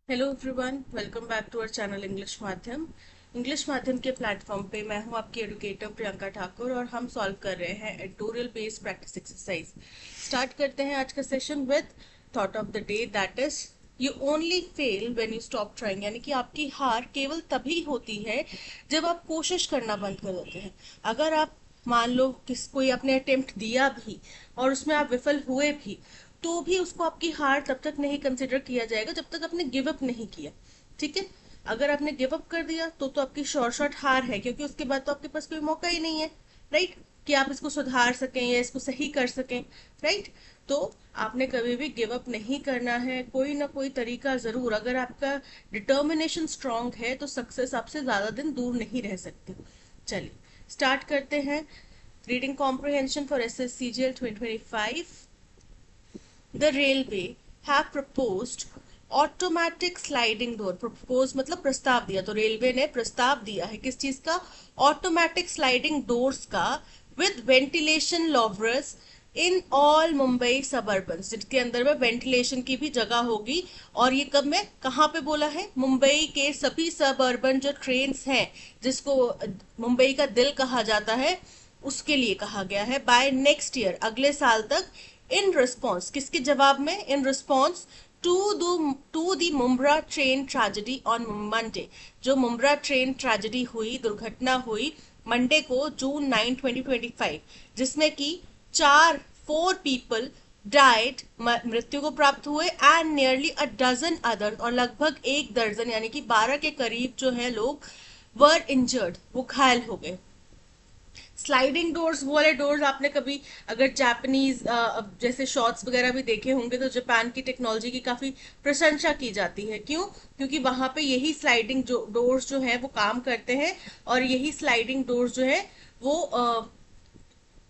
Hello everyone, welcome back to our channel English माध्यम के platform पे मैं हूं आपकी एडुकेटर प्रियंका ठाकुर और हम सॉल्व कर रहे हैं editorial based practice exercise. Start करते हैं आज का session with thought of the day, that is you only fail when you stop trying. यानी कि आपकी हार केवल तभी होती है जब आप कोशिश करना बंद कर देते हैं। अगर आप मान लो कोई आपने अटेम्प्ट दिया भी और उसमें आप विफल हुए भी, तो भी उसको आपकी हार तब तक नहीं कंसिडर किया जाएगा जब तक आपने गिव अप नहीं किया। ठीक है। अगर आपने गिव अप कर दिया तो आपकी शॉर्ट शॉर्ट हार है, क्योंकि उसके बाद तो आपके पास कोई मौका ही नहीं है। राइट। कि आप इसको सुधार सकें या इसको सही कर सकें। राइट। तो आपने कभी भी गिव अप नहीं करना है, कोई ना कोई तरीका जरूर, अगर आपका डिटर्मिनेशन स्ट्रांग है तो सक्सेस आपसे ज्यादा दिन दूर नहीं रह सकती। चलिए स्टार्ट करते हैं। Reading comprehension for S S C G L 2025। The railway have proposed automatic sliding door. Propose मतलब प्रस्ताव दिया, तो रेलवे ने प्रस्ताव दिया है किस चीज का? ऑटोमेटिक स्लाइडिंग डोर्स का, with ventilation louvers in all Mumbai suburban, जिसके अंदर में वेंटिलेशन की भी जगह होगी। और ये कब में कहाँ पे बोला है? मुंबई के सभी सबर्बन जो ट्रेन्स हैं, जिसको मुंबई का दिल कहा जाता है, उसके लिए कहा गया है। बाय नेक्स्ट ईयर, अगले साल तक। इन रिस्पॉन्स, किसके जवाब में? In response to the Mumbra train tragedy on Monday. जो मुम्बरा ट्रेन ट्रेजेडी हुई, दुर्घटना हुई मंडे को, जून 9 2025, जिसमें कि 4 पीपल डाइड, मृत्यु को प्राप्त हुए, and nearly a dozen other, और लगभग 1 दर्जन यानी कि 12 के करीब जो है लोग वर इंजर्ड, वो घायल हो गए। स्लाइडिंग डोर्स वो वाले डोर्स आपने कभी, अगर जापानीज जैसे शॉर्ट्स वगैरह भी देखे होंगे, तो जापान की टेक्नोलॉजी की काफी प्रशंसा की जाती है। क्यों? क्योंकि वहां पे यही स्लाइडिंग जो डोर्स जो है वो काम करते हैं, और यही स्लाइडिंग डोर्स जो है वो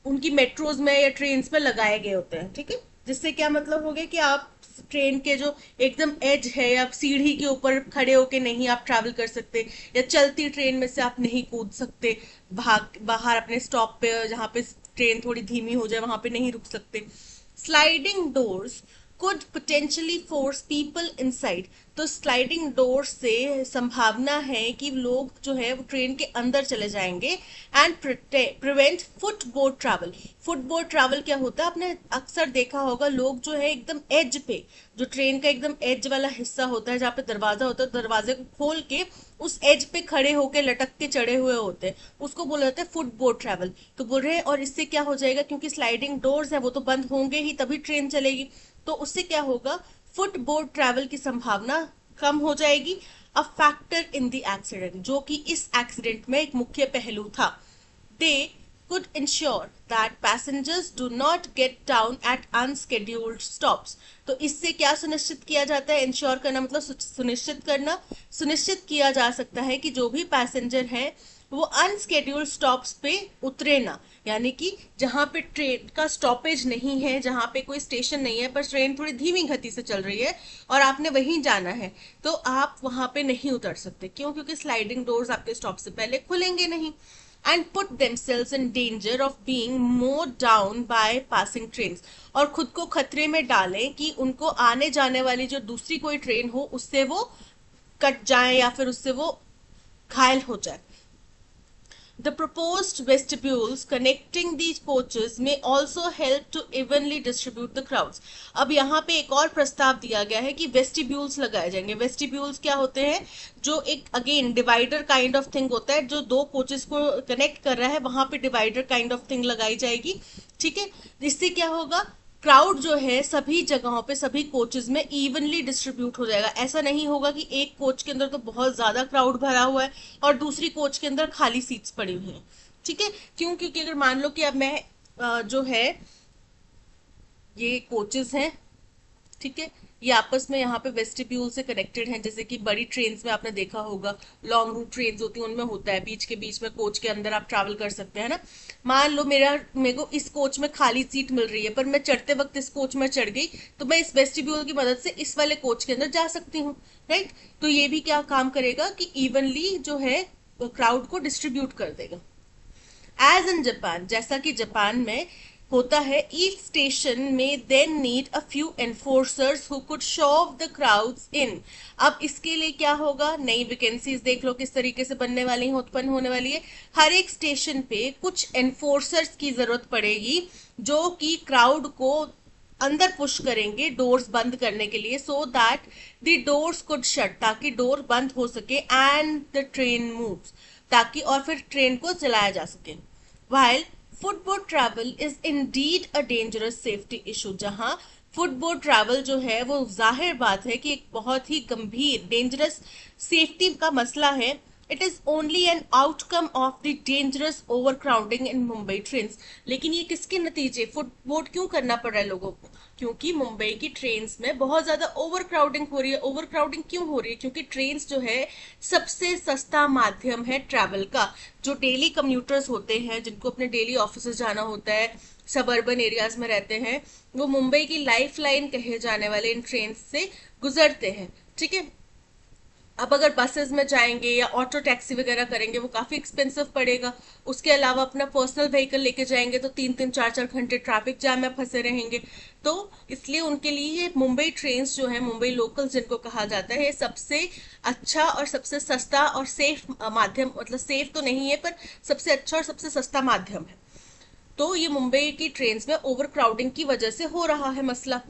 उनकी मेट्रोज में या ट्रेन में लगाए गए होते हैं। ठीक है। जिससे क्या मतलब हो गया कि आप ट्रेन के जो एकदम एज है, या सीढ़ी के ऊपर खड़े होके नहीं आप ट्रैवल कर सकते, या चलती ट्रेन में से आप नहीं कूद सकते, भाग बाहर अपने स्टॉप पे जहाँ पे ट्रेन थोड़ी धीमी हो जाए वहां पे नहीं रुक सकते। Sliding doors could potentially force people inside. तो स्लाइडिंग डोर से संभावना है कि लोग जो है वो ट्रेन के अंदर चले जाएंगे। And prevent footboard travel. Footboard travel क्या होता है? आपने अक्सर देखा होगा, लोग जो है एकदम एज पे, जो ट्रेन का एकदम एज वाला हिस्सा होता है जहाँ पे दरवाजा होता है, दरवाजे को खोल के उस एज पे खड़े होके लटक के चढ़े हुए होते हैं, उसको बोला जाता है फुटबोर्ड ट्रैवल। तो बोल रहे हैं, और इससे क्या हो जाएगा, क्योंकि स्लाइडिंग डोर्स है वो तो बंद होंगे ही तभी ट्रेन चलेगी, तो उससे क्या होगा? फुटबोर्ड ट्रैवल की संभावना कम हो जाएगी। A factor in the accident, जो कि इस एक्सीडेंट में एक मुख्य पहलू था। दे could ensure that passengers do not get down at unscheduled stops। तो इससे क्या सुनिश्चित किया जाता है? इंश्योर करना मतलब सुनिश्चित करना। सुनिश्चित किया जा सकता है कि जो भी पैसेंजर हैं वो अनस्केड्यूल्ड स्टॉप्स पे उतरे ना। यानी कि जहां पे ट्रेन का स्टॉपेज नहीं है, जहां पे कोई स्टेशन नहीं है, पर ट्रेन थोड़ी धीमी गति से चल रही है और आपने वहीं जाना है, तो आप वहां पे नहीं उतर सकते। क्यों? क्योंकि स्लाइडिंग डोर्स आपके स्टॉप से पहले खुलेंगे नहीं। And put themselves in danger of being mowed down by passing trains। और खुद को खतरे में डालें कि उनको आने जाने वाली जो दूसरी कोई ट्रेन हो उससे वो कट जाए या फिर उससे वो घायल हो जाए। The proposed vestibules connecting these coaches may also help to evenly distribute the crowds। अब यहाँ पे एक और प्रस्ताव दिया गया है कि वेस्टिब्यूल्स लगाए जाएंगे। वेस्टिब्यूल्स क्या होते हैं? जो एक again divider kind of thing होता है, जो दो कोचेस को कनेक्ट कर रहा है, वहां पे डिवाइडर काइंड ऑफ थिंग लगाई जाएगी। ठीक है। इससे क्या होगा? क्राउड जो है सभी जगहों पे, सभी कोचेज में इवनली डिस्ट्रीब्यूट हो जाएगा। ऐसा नहीं होगा कि एक कोच के अंदर तो बहुत ज्यादा क्राउड भरा हुआ है और दूसरी कोच के अंदर खाली सीट्स पड़ी हुई हैं। ठीक है। क्यों? क्योंकि अगर मान लो कि अब मैं जो है ये कोचेस हैं, ठीक है, ये आपस में यहाँ पे वेस्टिब्यूल से कनेक्टेड हैं। जैसे कि बड़ी ट्रेन में आपने देखा होगा, लॉन्ग रूट ट्रेन होती है, उनमें होता है बीच के बीच में कोच के अंदर आप ट्रैवल कर सकते हैं ना। मान लो मेरे को इस कोच में खाली सीट मिल रही है, पर मैं चढ़ते वक्त इस कोच में चढ़ गई, तो मैं इस वेस्टिब्यूल की मदद से इस वाले कोच के अंदर जा सकती हूँ। राइट। तो ये भी क्या काम करेगा कि इवनली जो है क्राउड को डिस्ट्रीब्यूट कर देगा। एज इन जापान, जैसा कि जापान में होता है, ईच स्टेशन में then need a few enforcers who could shove the crowds in. अब इसके लिए क्या होगा, नई वैकेंसीज देख लो किस तरीके से बनने वाली हैं, उत्पन्न होने वाली है। हर एक स्टेशन पे कुछ एनफोर्सर्स की जरूरत पड़ेगी जो कि क्राउड को अंदर पुश करेंगे डोर्स बंद करने के लिए, so that the doors could shut, ताकि डोर बंद हो सके, एंड द ट्रेन मूव्स, ताकि और फिर ट्रेन को चलाया जा सके। while footboard travel is indeed a dangerous safety issue, जहां फुटबोर्ड ट्रैवल जो है वो जाहिर बात है कि एक बहुत ही गंभीर डेंजरस सेफ्टी का मसला है। It is only an outcome of the dangerous over crowding in Mumbai trains. लेकिन ये किसके नतीजे, फुटबोर्ड क्यों करना पड़ रहा है लोगों को, क्योंकि मुंबई की ट्रेन्स में बहुत ज्यादा ओवर क्राउडिंग हो रही है। ओवर क्राउडिंग क्यों हो रही है, क्योंकि ट्रेन्स जो है सबसे सस्ता माध्यम है ट्रैवल का। जो डेली कम्यूटर्स होते हैं, जिनको अपने डेली ऑफिस जाना होता है, सब अर्बन एरियाज में रहते हैं, वो मुंबई की लाइफ लाइन कहे जाने वाले इन ट्रेन से गुजरते हैं। ठीक है, अब अगर बसेस में जाएंगे या ऑटो टैक्सी वगैरह करेंगे वो काफी एक्सपेंसिव पड़ेगा। उसके अलावा अपना पर्सनल व्हीकल लेके जाएंगे तो 3-3 4-4 घंटे ट्रैफिक जाम में फंसे रहेंगे। तो इसलिए उनके लिए ये मुंबई ट्रेन जो है, मुंबई लोकल जिनको कहा जाता है, सबसे अच्छा और सबसे सस्ता और सेफ माध्यम, मतलब सेफ तो नहीं है पर सबसे अच्छा और सबसे सस्ता माध्यम है। तो ये मुंबई की ट्रेन में ओवर क्राउडिंग की वजह से हो रहा है मसला।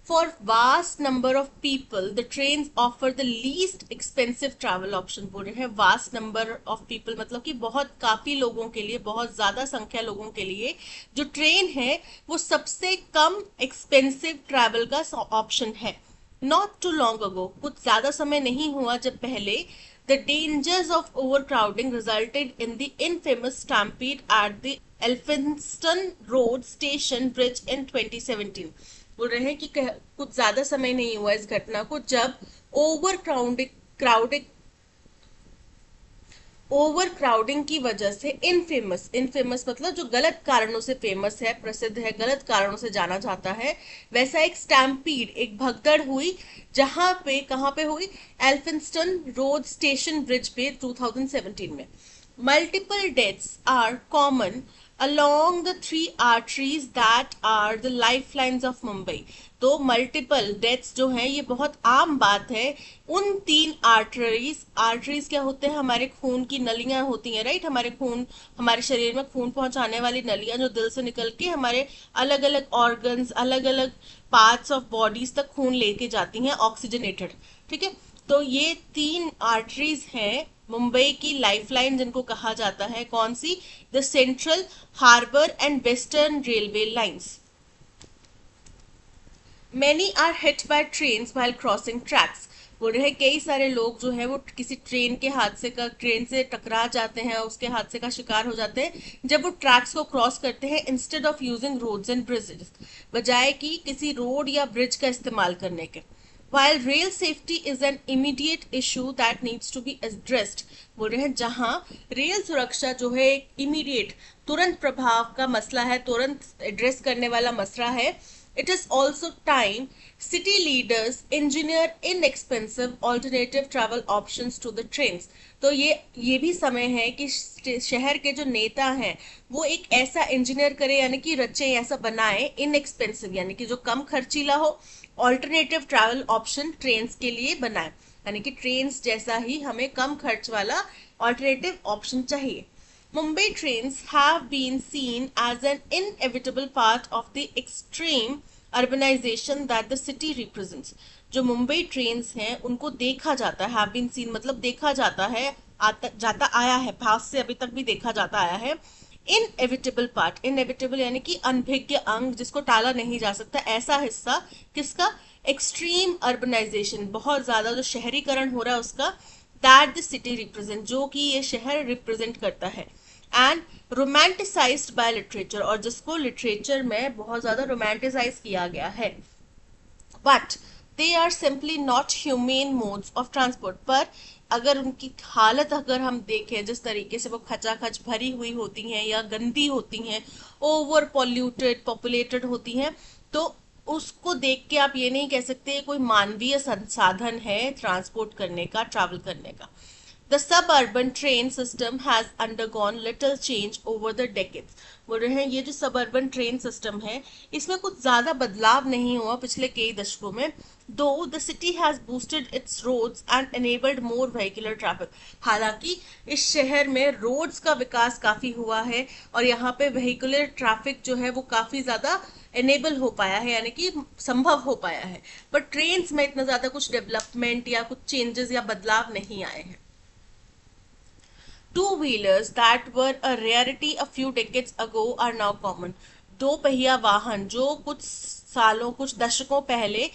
For vast number of people the train offer the least expensive travel option. बोल रहे हैं वास्ट नंबर ऑफ पीपल, मतलब कि बहुत काफी लोगों के लिए, बहुत ज्यादा संख्या लोगों के लिए जो ट्रेन है वो सबसे कम एक्सपेंसिव ट्रैवल का ऑप्शन है। नॉट टू लॉन्ग अगो, कुछ ज्यादा समय नहीं हुआ जब पहले the dangers of overcrowding resulted in the infamous stampede at the Elphinstone Road Station Bridge in 2017। बोल रहे हैं कि कुछ ज्यादा समय नहीं हुआ इस घटना को जब ओवर क्राउडिंग की वजह से इनफेमस मतलब जो गलत कारणों से फेमस है, प्रसिद्ध है, गलत कारणों से जाना जाता है, वैसा एक स्टैम्पीड, एक भगदड़ हुई। जहां पे, कहां पे हुई, एल्फिंस्टन रोड स्टेशन ब्रिज पे 2017 में। Multiple deaths are common along the three arteries that are the lifelines of Mumbai। तो मल्टीपल डेथ्स जो हैं ये बहुत आम बात है उन 3 आर्टरीज क्या होते हैं, हमारे खून की नलियां होती हैं, राइट। हमारे खून, हमारे शरीर में खून पहुंचाने वाली नलियां जो दिल से निकल के हमारे अलग अलग ऑर्गन्स, अलग अलग पार्ट्स ऑफ बॉडीज तक खून लेके जाती हैं ऑक्सीजनेटेड। ठीक है, तो ये 3 आर्टरीज हैं मुंबई की लाइफलाइन जिनको कहा जाता है। कौन सी, the central, harbour and western railway lines. Many are hit by trains while crossing tracks. बोल रहे हैं कई सारे लोग जो है वो किसी ट्रेन के हादसे का, ट्रेन से टकरा जाते हैं, उसके हादसे का शिकार हो जाते हैं जब वो ट्रैक्स को क्रॉस करते हैं, instead of using roads and bridges, बजाय कि किसी रोड या ब्रिज का इस्तेमाल करने के। While rail safety is an immediate issue that needs to be addressed। बोल रहे हैं जहां रेल सुरक्षा जो है एक इमीडिएट, तुरंत प्रभाव का मसला है, तुरंत एड्रेस करने वाला मसला है। It is also time city leaders engineer inexpensive alternative travel options to the trains। तो ये भी समय है कि शहर के जो नेता हैं वो एक ऐसा इंजीनियर करे, यानी कि रचे, ऐसा बनाए, इनएक्सपेंसिव यानी कि जो कम खर्चीला हो, ऑल्टरनेटिव ट्रैवल ऑप्शन ट्रेन्स के लिए बनाए, यानी कि ट्रेन्स जैसा ही हमें कम खर्च वाला ऑल्टरनेटिव ऑप्शन चाहिए। Mumbai trains have been seen as an inevitable part of the extreme urbanization that the city represents। जो मुंबई ट्रेन्स हैं उनको देखा जाता है, have been seen मतलब देखा जाता है, आता जाता आया है, पास से अभी तक भी देखा जाता आया है। इनएविटेबल पार्ट, इनएविटेबल यानी कि अनभिज्ञ अंग, जिसको टाला नहीं जा सकता, ऐसा हिस्सा किसका, एक्सट्रीम अर्बनाइजेशन, बहुत ज्यादा जो शहरीकरण हो रहा है उसका, दैट द सिटी रिप्रेजेंट, जो कि ये शहर रिप्रेजेंट करता है। एंड रोमांटिसाइज्ड बाय लिटरेचर, और जिसको लिटरेचर में बहुत ज्यादा रोमांटिसाइज किया गया है। But they are simply not humane modes of transport. पर अगर उनकी हालत अगर हम देखें, जिस तरीके से वो खचाखच भरी हुई होती हैं या गंदी होती हैं, ओवर पॉल्यूटेड, पॉपुलेटेड होती हैं, तो उसको देख के आप ये नहीं कह सकते कोई मानवीय संसाधन है ट्रांसपोर्ट करने का, ट्रैवल करने का। The suburban train system has undergone little change over the decades. बोल रहे हैं ये जो suburban train system है इसमें कुछ ज्यादा बदलाव नहीं हुआ पिछले कई दशकों में. Though the city has boosted its roads and enabled more vehicular traffic. हालांकि इस शहर में रोड्स का विकास काफी हुआ है और यहाँ पे vehicular traffic जो है वो काफी ज्यादा एनेबल हो पाया है, यानी कि संभव हो पाया है. बट ट्रेन्स में इतना ज्यादा कुछ डेवलपमेंट या कुछ चेंजेस या बदलाव नहीं आए हैं. Two-wheelers that were a rarity a few decades ago are now common. दो पहिया वाहन जो कुछ सालों कुछ दशकों पहले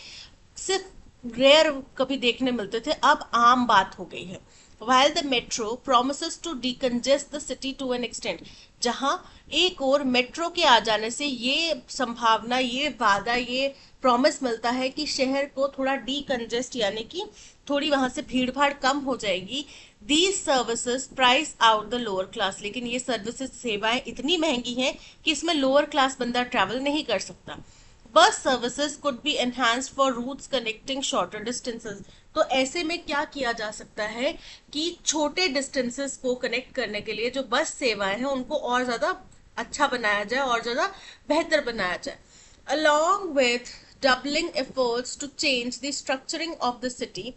सिर्फ रेयर कभी देखने मिलते थे अब आम बात हो गई है. While the metro promises to decongest the city to an extent, जहां एक और मेट्रो के आ जाने से ये संभावना, ये वादा, ये प्रॉमिस मिलता है कि शहर को थोड़ा डीकंजेस्ट यानी कि थोड़ी वहां से भीड़ भाड़ कम हो जाएगी. These services price out the lower class. लेकिन ये सर्विसेज सेवाएं इतनी महंगी हैं कि इसमें लोअर क्लास बंदा ट्रैवल नहीं कर सकता. Bus services could be enhanced for routes connecting shorter distances. तो ऐसे में क्या किया जा सकता है कि छोटे डिस्टेंसेस को कनेक्ट करने के लिए जो बस सेवाएं हैं उनको और ज्यादा अच्छा बनाया जाए और ज्यादा बेहतर बनाया जाए. Along with doubling efforts to change the structuring of the city,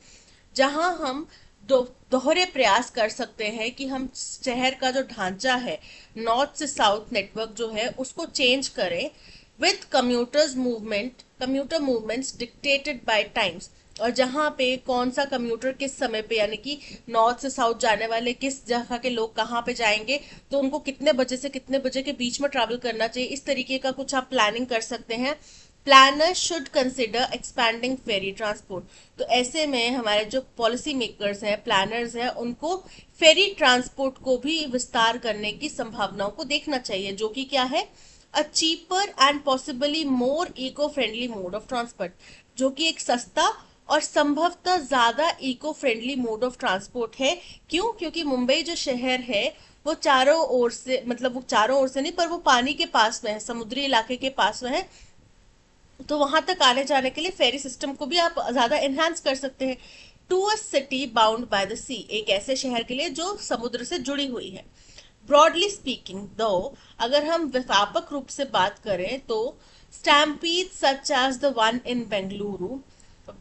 जहां हम दोहरे प्रयास कर सकते हैं कि हम शहर का जो ढांचा है नॉर्थ से साउथ नेटवर्क जो है उसको चेंज करें. With commuter movements dictated by times. और जहाँ पे कौन सा कम्यूटर किस समय पे, यानी कि नॉर्थ से साउथ जाने वाले किस जगह के लोग कहाँ पे जाएंगे तो उनको कितने बजे से कितने बजे के बीच में ट्रैवल करना चाहिए, इस तरीके का कुछ आप प्लानिंग कर सकते हैं. Planners should consider expanding ferry transport. तो ऐसे में हमारे जो पॉलिसी मेकर्स हैं, प्लानर्स हैं, उनको फेरी ट्रांसपोर्ट को भी विस्तार करने की संभावनाओं को देखना चाहिए, जो कि क्या है, a cheaper and possibly more eco friendly mode of transport, जो कि एक सस्ता और संभवतः ज्यादा eco friendly mode of transport है. क्यों? क्योंकि मुंबई जो शहर है वो चारों ओर से, मतलब वो चारों ओर से नहीं पर वो पानी के पास में है, समुद्री इलाके के पास में है. तो वहां तक आने जाने के लिए फेरी सिस्टम को भी आप ज्यादा एनहांस कर सकते हैं. To a city bound by the sea. एक ऐसे शहर के लिए जो समुद्र से जुड़ी हुई है. ब्रॉडली स्पीकिंग दो, अगर हम व्यापक रूप से बात करें तो stampede such as the one in Bengaluru,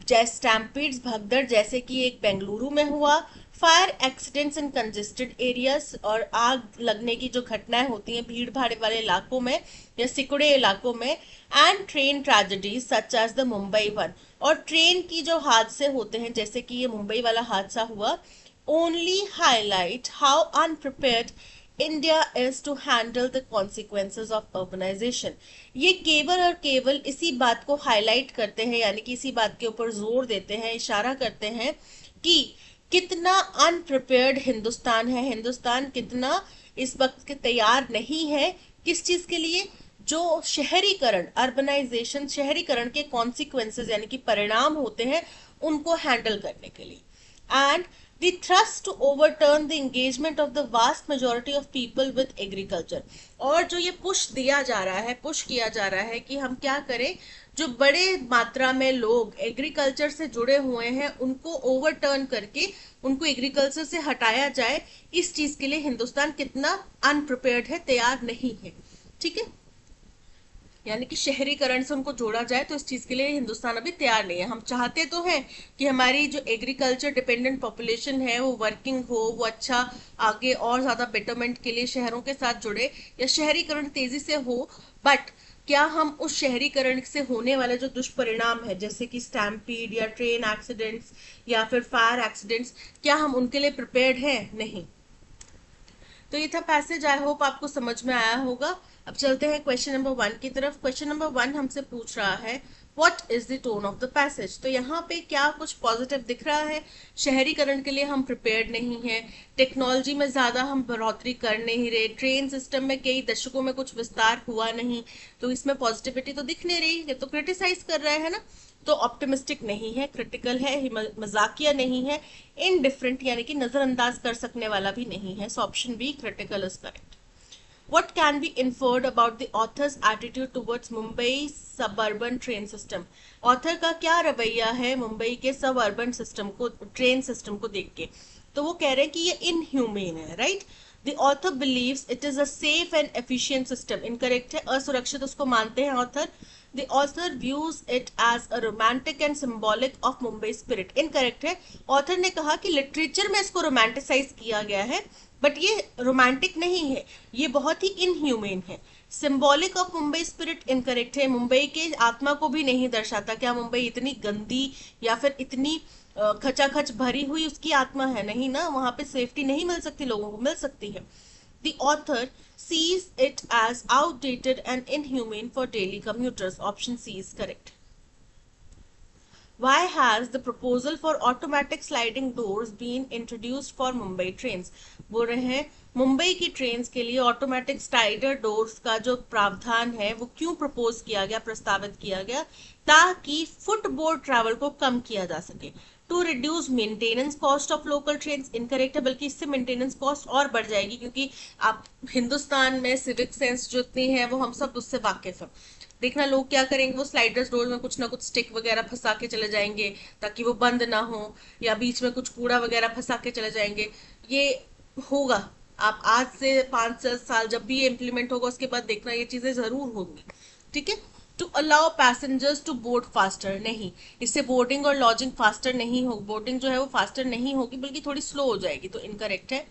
जैसे स्टैम्पीड्स भगदड़ जैसे कि एक बेंगलुरु में हुआ, fire accidents in congested areas, और आग लगने की जो घटनाएं होती हैं भीड़ भाड़ वाले इलाकों में या सिकुड़े इलाकों में, and train tragedies such as the Mumbai one, और ट्रेन की जो हादसे होते हैं जैसे कि ये मुंबई वाला हादसा हुआ, only highlight how unprepared India is to handle the consequences of urbanisation. ये केवल और केवल इसी बात को हाईलाइट करते हैं, यानी कि इसी बात के ऊपर जोर देते हैं, इशारा करते हैं कि कितना अनप्रिपेयर्ड हिंदुस्तान है, हिंदुस्तान कितना इस वक्त के तैयार नहीं है. किस चीज के लिए? जो शहरीकरण, अर्बनाइजेशन, शहरीकरण के कॉन्सिक्वेंसेज यानी कि परिणाम होते हैं उनको हैंडल करने के लिए. And the thrust to overturn the engagement of the vast majority of people with agriculture. और जो ये पुश दिया जा रहा है, पुश किया जा रहा है कि हम क्या करें, जो बड़े मात्रा में लोग एग्रीकल्चर से जुड़े हुए हैं उनको ओवरटर्न करके उनको एग्रीकल्चर से हटाया जाए. इस चीज के लिए हिंदुस्तान कितना अनप्रिपेयर्ड है, तैयार नहीं है. ठीक है, यानी कि शहरीकरण से उनको जोड़ा जाए तो इस चीज के लिए हिंदुस्तान अभी तैयार नहीं है. हम चाहते तो हैं कि हमारी जो एग्रीकल्चर डिपेंडेंट पॉपुलेशन है वो वर्किंग हो, वो अच्छा आगे और ज्यादा बेटरमेंट के लिए शहरों के साथ जुड़े या शहरीकरण तेजी से हो. बट क्या हम उस शहरीकरण से होने वाले जो दुष्परिणाम है जैसे कि स्टैम्पीड या ट्रेन एक्सीडेंट्स या फिर फायर एक्सीडेंट्स, क्या हम उनके लिए प्रिपेयर्ड हैं? नहीं. तो ये था पैसेज. आई होप आपको समझ में आया होगा. अब चलते हैं क्वेश्चन नंबर 1 की तरफ. क्वेश्चन नंबर 1 हमसे पूछ रहा है what is the tone of the passage. तो यहाँ पे क्या कुछ पॉजिटिव दिख रहा है? शहरीकरण के लिए हम प्रिपेयर्ड नहीं है, टेक्नोलॉजी में ज्यादा हम बढ़ोतरी कर नहीं रहे, ट्रेन सिस्टम में कई दशकों में कुछ विस्तार हुआ नहीं, तो इसमें पॉजिटिविटी तो दिख नहीं रही. ये तो क्रिटिसाइज कर रहा है ना, तो ऑप्टिमिस्टिक नहीं है, क्रिटिकल है, मजाकिया नहीं है, इनडिफरेंट यानी कि नजरअंदाज कर सकने वाला भी नहीं है. So option B critical is correct. What can be inferred about the author's attitude towards Mumbai suburban train system? Author का क्या रवैया है मुंबई के suburban system को, ट्रेन सिस्टम को देख के? तो वो कह रहे हैं कि ये इनह्यूमेन है, right. The author beliefs it is a safe and efficient system, incorrect है, असुरक्षित उसको मानते हैं author. The author views it as a romantic and symbolic of Mumbai spirit, incorrect है। ऑथर ने कहा कि लिटरेचर में इसको रोमांटिसाइज किया गया है, बट ये रोमांटिक नहीं है, ये बहुत ही इनह्यूमेन है। Symbolic of Mumbai spirit, incorrect है, मुंबई के आत्मा को भी नहीं दर्शाता। क्या मुंबई इतनी गंदी या फिर इतनी खचाखच भरी हुई उसकी आत्मा है? नहीं ना, वहां पे सेफ्टी नहीं मिल सकती, लोगों को मिल सकती है। The author sees it as outdated and inhumane for daily commuters. Option C is correct. Why has the proposal for automatic sliding doors been introduced for Mumbai trains? बोल रहे हैं मुंबई की ट्रेन्स के लिए ऑटोमेटिक स्लाइडर डोर्स का जो प्रावधान है वो क्यों प्रपोज किया गया, प्रस्तावित किया गया, ताकि फुटबोर्ड ट्रैवल को कम किया जा सके। To reduce maintenance cost of local train, incorrect है, बल्कि इससे मेंटेनेंस कॉस्ट और बढ़ जाएगी, क्योंकि आप हिंदुस्तान में सिविक सेंस जो इतनी है वो हम सब उससे वाकिफ है। देखना लोग क्या करेंगे, वो स्लाइडर्स डोर में कुछ ना कुछ स्टिक वगैरह फंसा के चले जाएंगे ताकि वो बंद ना हो, या बीच में कुछ कूड़ा वगैरह फंसा के चले जाएंगे। ये होगा, आप आज से 5-10 साल जब भी ये इम्प्लीमेंट होगा उसके बाद देखना ये चीजें जरूर होंगी, ठीक है। To allow passengers to board faster, नहीं, इससे बोर्डिंग और लॉजिंग फास्टर नहीं होगी, बोर्डिंग जो है वो फास्टर नहीं होगी बल्कि थोड़ी स्लो हो जाएगी, तो इनकरेक्ट है।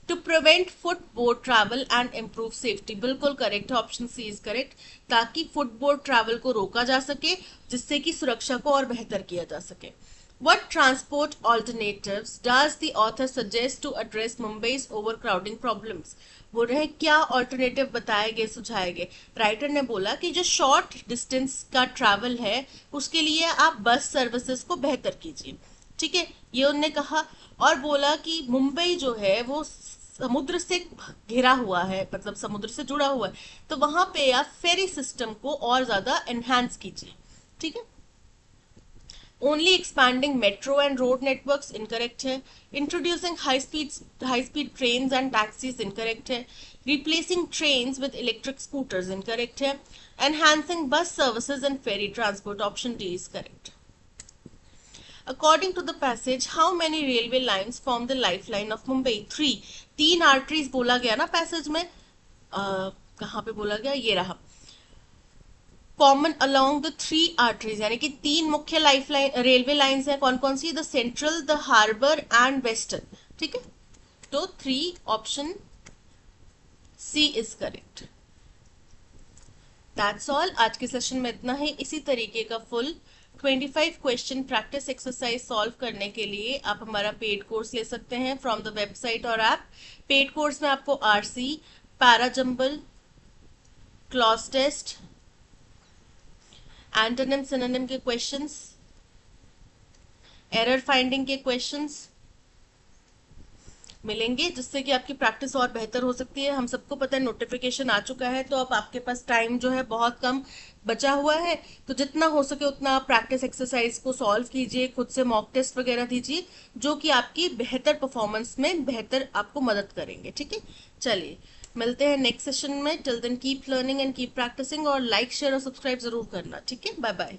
To prevent footboard travel and improve safety, बिल्कुल करेक्ट है, ऑप्शन सी इज करेक्ट, ताकि फुटबोर्ड ट्रैवल को रोका जा सके जिससे कि सुरक्षा को और बेहतर किया जा सके। What transport alternatives does the author suggest to address Mumbai's overcrowding problems? बोल रहे हैं क्या ऑल्टरनेटिव बताए गए, सुझाए गए। राइटर ने बोला कि जो शॉर्ट डिस्टेंस का ट्रैवल है उसके लिए आप बस सर्विसेज को बेहतर कीजिए, ठीक है, ये उन्होंने कहा। और बोला कि मुंबई जो है वो समुद्र से घिरा हुआ है, मतलब समुद्र से जुड़ा हुआ है, तो वहां पे आप फेरी सिस्टम को और ज्यादा एनहांस कीजिए, ठीक है। Only expanding metro and road networks, incorrect है। Introducing high speed trains and taxis, incorrect है। Replacing trains with electric scooters, incorrect है। Enhancing bus services and ferry transport, option D is correct. According to the passage, how many railway lines form the lifeline of Mumbai? 3, 3 arteries बोला गया ना passage में, कहाँ पे बोला गया, ये रहा, कॉमन अलोंग द 3 आर्टरीज, यानी कि 3 मुख्य लाइफ लाइन रेलवे लाइंस हैं, कौन कौन सी, the central, the harbour and western, ठीक है। तो 3, option C is correct. That's all, आज के सेशन में इतना ही। इसी तरीके का full 25 question practice exercise solve करने के लिए आप हमारा पेड कोर्स ले सकते हैं फ्रॉम द वेबसाइट और ऐप। पेड कोर्स में आपको RC, parajumble, cloze test, antonym synonym के क्वेश्चंस, एरर फाइंडिंग के क्वेश्चंस मिलेंगे, जिससे कि आपकी प्रैक्टिस और बेहतर हो सकती है। हम सबको पता है नोटिफिकेशन आ चुका है, तो अब आपके पास टाइम जो है बहुत कम बचा हुआ है, तो जितना हो सके उतना आप प्रैक्टिस एक्सरसाइज को सॉल्व कीजिए, खुद से मॉक टेस्ट वगैरह दीजिए, जो कि आपकी बेहतर परफॉर्मेंस में बेहतर आपको मदद करेंगे, ठीक है। चलिए मिलते हैं नेक्स्ट सेशन में। Till then keep learning and keep practising, और लाइक शेयर और सब्सक्राइब जरूर करना, ठीक है। Bye bye.